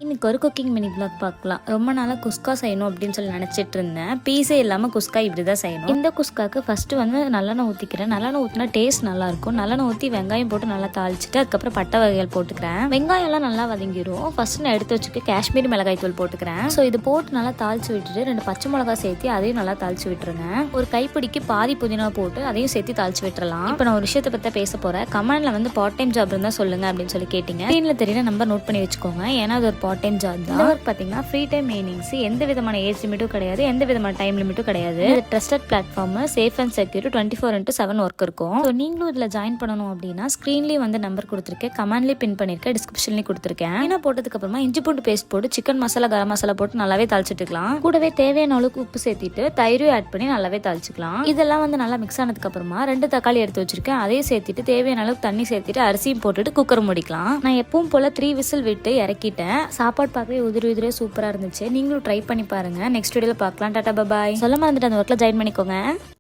இன்னைக்கு ஒரு cooking mini vlog பார்க்கலாம். ரொம்ப நாளாக குஸ்கா செய்யணும் அப்படின்னு சொல்லி நினச்சிட்டு இருந்தேன். பீஸே இல்லாமல் குஸ்கா இப்படி தான் செய்யணும். இந்த குஸ்காக்கு ஃபஸ்ட்டு வந்து நல்லெண்ணெய் ஊற்றிக்கிறேன். நல்லெண்ணெய் ஊற்றினா டேஸ்ட் நல்லாயிருக்கும். நல்லெண்ணெய் ஊற்றி வெங்காயம் போட்டு நல்லா தாளிச்சிட்டு அதுக்கப்புறம் பட்டை வகைகள் போட்டுக்கிறேன். வெங்காயம்லாம் நல்லா வதங்கிடும். ஃபஸ்ட்டு நான் எடுத்து வச்சுக்க காஷ்மீரி மிளகாய் தூள் போட்டுக்கிறேன். ஸோ இது போட்டு நல்லா தாளிச்சு விட்டுட்டு 2 பச்சை மிளகா சேர்த்து அதையும் நல்லா தாளிச்சு விட்டுருங்க. ஒரு கைப்பிடிக்கு பாதி புதினா போட்டு அதையும் சேர்த்து தாளிச்சு விட்டுறலாம். இப்போ நான் ஒரு விஷயத்தை பற்றி பேச போகிறேன். கமெண்ட்ல வந்து பார்ட் டைம் ஜாப் இருந்தால் சொல்லுங்க அப்படின்னு சொல்லி கேட்டீங்க. ஸ்க்ரீனில் தெரியல நம்பர் நோட் பண்ணி வச்சுக்கோங்க. ஏன்னா அது ஒரு பார்ட் டைம் ஜாப் தான். ஒர்க் பார்த்தீங்கன்னா ஃப்ரீ டைம் ஏர்னிங்ஸ், எந்த விதமான ஏஜ் லிமிட்டும் கிடையாது, எந்த விதமான டைம் லிமிட்டும் கிடையாது. இது trusted platform, safe and secure 24/7 work இருக்கும். ஸோ நீங்களும் இதில் ஜாயின் பண்ணணும் அப்படின்னா ஸ்க்ரீன்லேயே வந்து நம்பர் கொடுத்துருக்கேன், கமெண்ட்லேயே பின் பண்ணியிருக்கேன், டிஸ்கிரிப்ஷன்லேயும் கொடுத்துருக்கேன். ஏன்னா போட்டதுக்கு அப்புறமா இஞ்சி பூண்டு பேஸ்ட் போட்டு சிக்கன் மசாலா கரம் மசாலா போட்டு நல்லாவே தாளிச்சிட்டுக்கலாம். கூடவே தேவையான அளவுக்கு உப்பு சேர்த்திட்டு தயிரும் ஆட் பண்ணி நல்லாவே தாளிச்சிக்கலாம். இதெல்லாம் வந்து நல்லா மிக்ஸ் ஆனதுக்கு அப்புறமா 2 தக்காளி எடுத்து வச்சிருக்கேன், அதையும் சேர்த்துட்டு தேவையான அளவுக்கு தண்ணி சேர்த்துட்டு அரிசியும் போட்டுட்டு குக்கர் முடிக்கலாம். நான் எப்பவும் போல 3 விசில் விட்டு இறக்கிட்டேன். சாப்பாடு பார்க்கவே உதிரி சூப்பரா இருந்துச்சு. நீங்களும் ட்ரை பண்ணி பாருங்க. நெக்ஸ்ட் வீடியோல பார்க்கலாம். டாடா பாய். சொல்ல மறந்துட்டு அந்த ஒர்க்ல ஜாயின் பண்ணிக்கோங்க.